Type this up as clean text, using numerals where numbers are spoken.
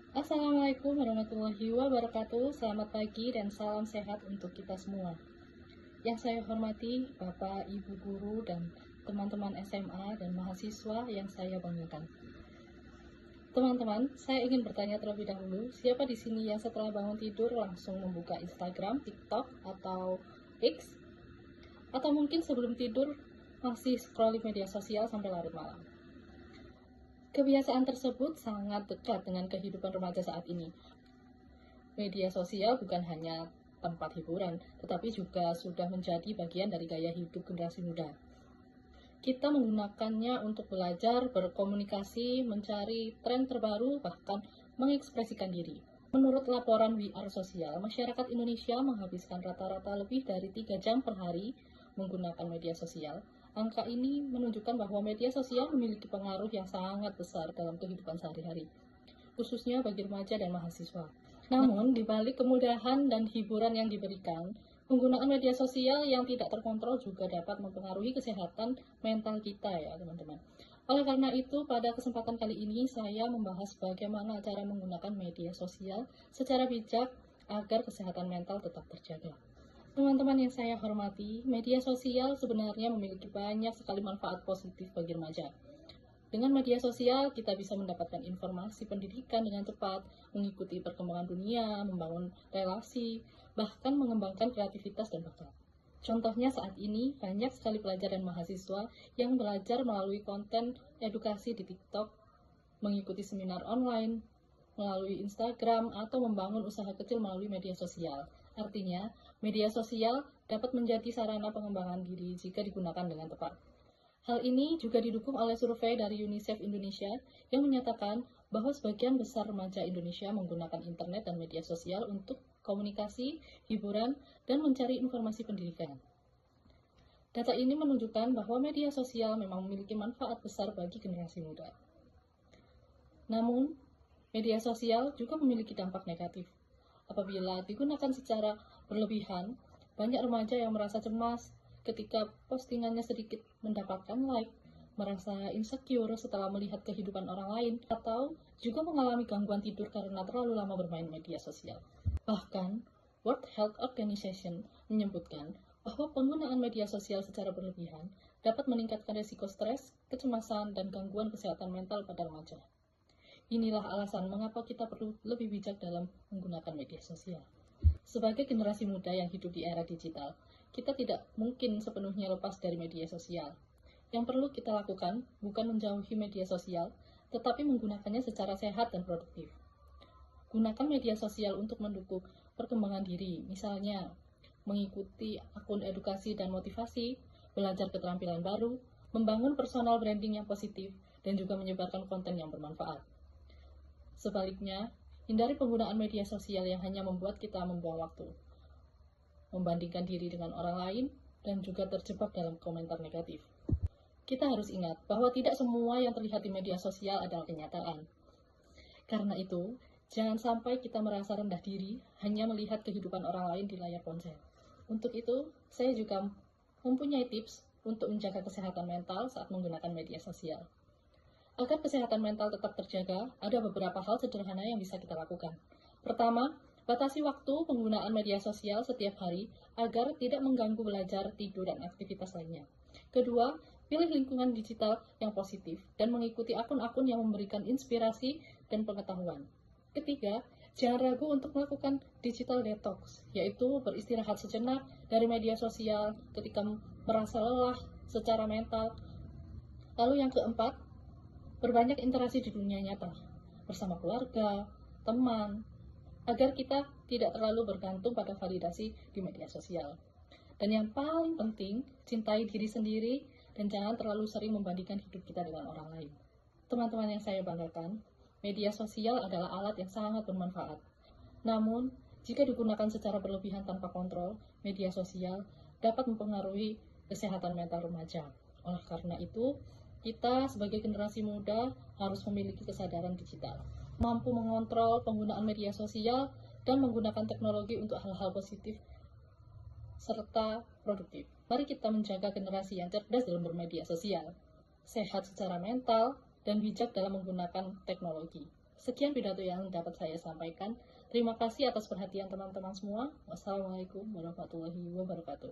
Assalamualaikum warahmatullahi wabarakatuh. Selamat pagi dan salam sehat untuk kita semua. Yang saya hormati Bapak, Ibu guru, dan teman-teman SMA dan mahasiswa yang saya banggakan. Teman-teman, saya ingin bertanya terlebih dahulu, siapa di sini yang setelah bangun tidur langsung membuka Instagram, TikTok, atau X? Atau mungkin sebelum tidur masih scrolling media sosial sampai larut malam? Kebiasaan tersebut sangat dekat dengan kehidupan remaja saat ini. Media sosial bukan hanya tempat hiburan, tetapi juga sudah menjadi bagian dari gaya hidup generasi muda. Kita menggunakannya untuk belajar, berkomunikasi, mencari tren terbaru, bahkan mengekspresikan diri. Menurut laporan We Are Sosial, masyarakat Indonesia menghabiskan rata-rata lebih dari 3 jam per hari menggunakan media sosial. Angka ini menunjukkan bahwa media sosial memiliki pengaruh yang sangat besar dalam kehidupan sehari-hari, khususnya bagi remaja dan mahasiswa. Namun, di balik kemudahan dan hiburan yang diberikan, penggunaan media sosial yang tidak terkontrol juga dapat mempengaruhi kesehatan mental kita ya, teman-teman. Oleh karena itu, pada kesempatan kali ini saya membahas bagaimana cara menggunakan media sosial secara bijak agar kesehatan mental tetap terjaga. Teman-teman yang saya hormati, media sosial sebenarnya memiliki banyak sekali manfaat positif bagi remaja. Dengan media sosial, kita bisa mendapatkan informasi pendidikan dengan cepat, mengikuti perkembangan dunia, membangun relasi, bahkan mengembangkan kreativitas dan bakat. Contohnya saat ini, banyak sekali pelajar dan mahasiswa yang belajar melalui konten edukasi di TikTok, mengikuti seminar online, melalui Instagram, atau membangun usaha kecil melalui media sosial. Artinya, media sosial dapat menjadi sarana pengembangan diri jika digunakan dengan tepat. Hal ini juga didukung oleh survei dari UNICEF Indonesia yang menyatakan bahwa sebagian besar remaja Indonesia menggunakan internet dan media sosial untuk komunikasi, hiburan, dan mencari informasi pendidikan. Data ini menunjukkan bahwa media sosial memang memiliki manfaat besar bagi generasi muda. Namun, media sosial juga memiliki dampak negatif. Apabila digunakan secara berlebihan, banyak remaja yang merasa cemas ketika postingannya sedikit mendapatkan like, merasa insecure setelah melihat kehidupan orang lain, atau juga mengalami gangguan tidur karena terlalu lama bermain media sosial. Bahkan, World Health Organization menyebutkan bahwa penggunaan media sosial secara berlebihan dapat meningkatkan risiko stres, kecemasan, dan gangguan kesehatan mental pada remaja. Inilah alasan mengapa kita perlu lebih bijak dalam menggunakan media sosial. Sebagai generasi muda yang hidup di era digital, kita tidak mungkin sepenuhnya lepas dari media sosial. Yang perlu kita lakukan bukan menjauhi media sosial, tetapi menggunakannya secara sehat dan produktif. Gunakan media sosial untuk mendukung perkembangan diri, misalnya mengikuti akun edukasi dan motivasi, belajar keterampilan baru, membangun personal branding yang positif, dan juga menyebarkan konten yang bermanfaat. Sebaliknya, hindari penggunaan media sosial yang hanya membuat kita membuang waktu, membandingkan diri dengan orang lain, dan juga terjebak dalam komentar negatif. Kita harus ingat bahwa tidak semua yang terlihat di media sosial adalah kenyataan. Karena itu, jangan sampai kita merasa rendah diri hanya melihat kehidupan orang lain di layar ponsel. Untuk itu, saya juga mempunyai tips untuk menjaga kesehatan mental saat menggunakan media sosial. Agar kesehatan mental tetap terjaga, ada beberapa hal sederhana yang bisa kita lakukan. Pertama, batasi waktu penggunaan media sosial setiap hari agar tidak mengganggu belajar, tidur, dan aktivitas lainnya. Kedua, pilih lingkungan digital yang positif dan mengikuti akun-akun yang memberikan inspirasi dan pengetahuan. Ketiga, jangan ragu untuk melakukan digital detox, yaitu beristirahat sejenak dari media sosial ketika merasa lelah secara mental. Lalu yang keempat, berbanyak interaksi di dunia nyata, bersama keluarga, teman, agar kita tidak terlalu bergantung pada validasi di media sosial. Dan yang paling penting, cintai diri sendiri dan jangan terlalu sering membandingkan hidup kita dengan orang lain. Teman-teman yang saya banggakan, media sosial adalah alat yang sangat bermanfaat. Namun, jika digunakan secara berlebihan tanpa kontrol, media sosial dapat mempengaruhi kesehatan mental remaja. Oleh karena itu, kita sebagai generasi muda harus memiliki kesadaran digital, mampu mengontrol penggunaan media sosial dan menggunakan teknologi untuk hal-hal positif serta produktif. Mari kita menjaga generasi yang cerdas dalam bermedia sosial, sehat secara mental, dan bijak dalam menggunakan teknologi. Sekian pidato yang dapat saya sampaikan. Terima kasih atas perhatian teman-teman semua. Wassalamualaikum warahmatullahi wabarakatuh.